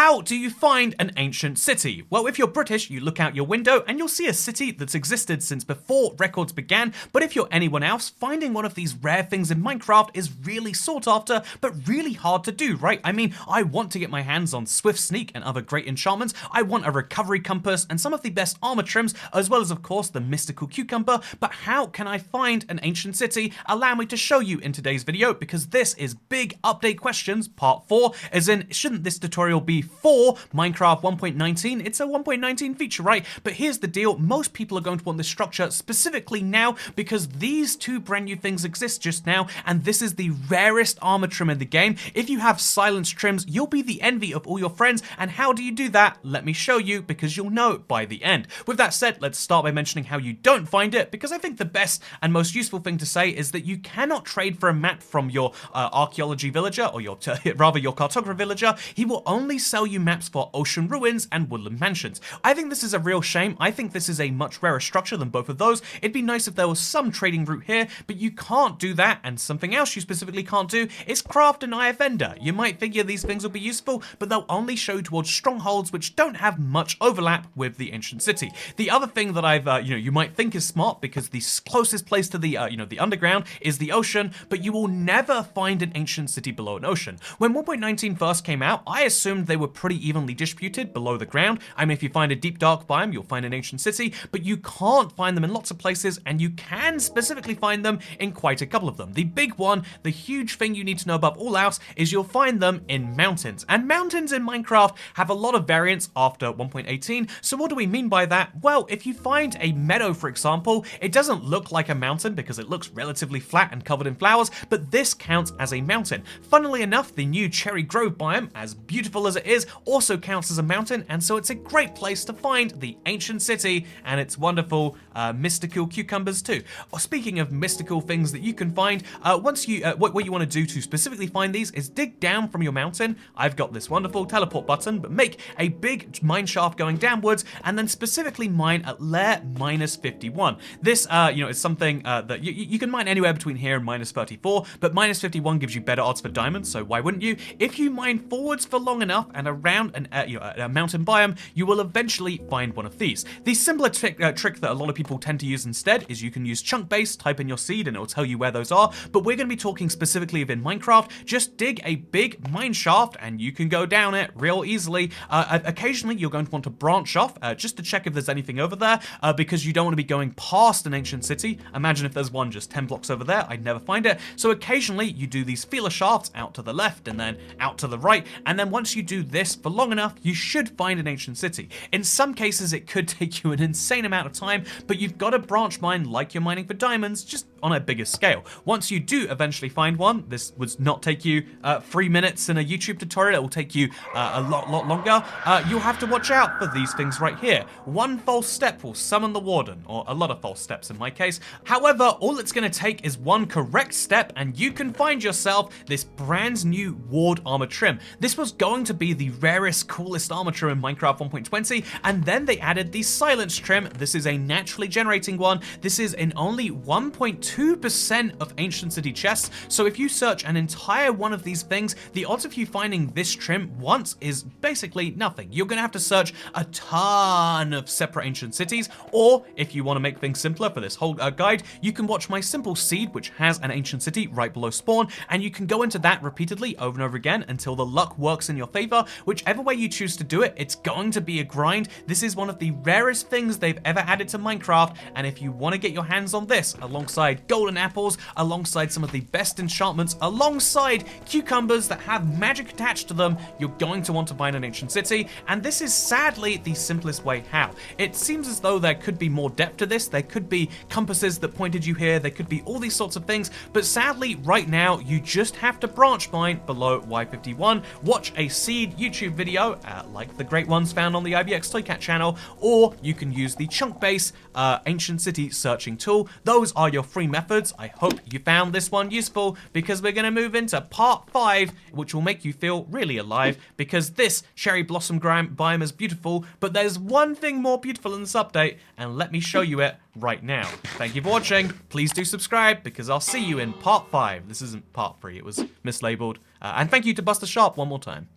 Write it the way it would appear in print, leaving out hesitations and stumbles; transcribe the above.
How do you find an ancient city? Well, if you're British, you look out your window and you'll see a city that's existed since before records began, but if you're anyone else, finding one of these rare things in Minecraft is really sought after, but really hard to do, right? I mean, I want to get my hands on Swift Sneak and other great enchantments, I want a recovery compass and some of the best armor trims, as well as of course the mystical cucumber, but how can I find an ancient city? Allow me to show you in today's video, because this is Big Update Questions Part 4, as in, shouldn't this tutorial be for Minecraft 1.19? It's a 1.19 feature, right? But here's the deal, most people are going to want this structure specifically now because these two brand new things exist just now, and this is the rarest armor trim in the game. If you have silence trims, you'll be the envy of all your friends, and how do you do that? Let me show you, because you'll know by the end. With that said, let's start by mentioning how you don't find it, because I think the best and most useful thing to say is that you cannot trade for a map from your archaeology villager, or your cartographer villager. He will only sell you maps for ocean ruins and woodland mansions. I think this is a real shame. I think this is a much rarer structure than both of those. It'd be nice if there was some trading route here, but you can't do that, and something else you specifically can't do is craft an IF Ender. You might figure these things will be useful, but they'll only show towards strongholds which don't have much overlap with the ancient city. The other thing that I've, you might think is smart, because the closest place to the, the underground is the ocean, but you will never find an ancient city below an ocean. When 1.19 first came out, I assumed they were pretty evenly distributed below the ground. I mean, if you find a deep dark biome, you'll find an ancient city, but you can't find them in lots of places, and you can specifically find them in quite a couple of them. The big one, the huge thing you need to know above all else, is you'll find them in mountains. And mountains in Minecraft have a lot of variance after 1.18, so what do we mean by that? Well, if you find a meadow, for example, it doesn't look like a mountain because it looks relatively flat and covered in flowers, but this counts as a mountain. Funnily enough, the new Cherry Grove biome, as beautiful as it is, also counts as a mountain, and so it's a great place to find the ancient city and its wonderful mystical cucumbers too. Speaking of mystical things that you can find, once you what you want to do to specifically find these is dig down from your mountain. I've got this wonderful teleport button, but make a big mine shaft going downwards, and then specifically mine at layer -51. This, is something that you can mine anywhere between here and -34, but -51 gives you better odds for diamonds, so why wouldn't you? If you mine forwards for long enough and around a mountain biome, you will eventually find one of these. The simpler trick that a lot of people tend to use instead is you can use chunk base, type in your seed, and it will tell you where those are, but we're going to be talking specifically within Minecraft. Just dig a big mine shaft and you can go down it real easily. Occasionally you're going to want to branch off just to check if there's anything over there, because you don't want to be going past an ancient city. Imagine if there's one just 10 blocks over there, I'd never find it. So occasionally you do these feeler shafts out to the left and then out to the right, and then once you do this for long enough, you should find an ancient city. In some cases it could take you an insane amount of time, but you've got to branch mine like you're mining for diamonds, just on a bigger scale. Once you do eventually find one, this would not take you 3 minutes in a YouTube tutorial, it will take you a lot longer. You'll have to watch out for these things right here. One false step will summon the warden, or a lot of false steps in my case. However, all it's going to take is one correct step and you can find yourself this brand new ward armor trim. This was going to be the rarest, coolest armor trim in Minecraft 1.20, and then they added the silence trim. This is a naturally generating one. This is in only 1.2% of ancient city chests, so if you search an entire one of these things, the odds of you finding this trim once is basically nothing. You're going to have to search a ton of separate ancient cities, or if you want to make things simpler for this whole guide, you can watch my simple seed, which has an ancient city right below spawn, and you can go into that repeatedly over and over again until the luck works in your favor. Whichever way you choose to do it, it's going to be a grind. This is one of the rarest things they've ever added to Minecraft, and if you want to get your hands on this, alongside golden apples, alongside some of the best enchantments, alongside cucumbers that have magic attached to them, you're going to want to find an ancient city, and this is sadly the simplest way how. It seems as though there could be more depth to this. There could be compasses that pointed you here, there could be all these sorts of things, but sadly right now you just have to branch mine below Y51, watch a seed YouTube video like the great ones found on the IBX Toycat channel, or you can use the chunk base ancient city searching tool. Those are your free methods. I hope you found this one useful, because we're going to move into part 5, which will make you feel really alive, because this cherry blossom biome is beautiful, but there's one thing more beautiful in this update, and let me show you it right now. Thank you for watching. Please do subscribe, because I'll see you in part 5. This isn't part 3, it was mislabeled. And thank you to Buster Sharp one more time.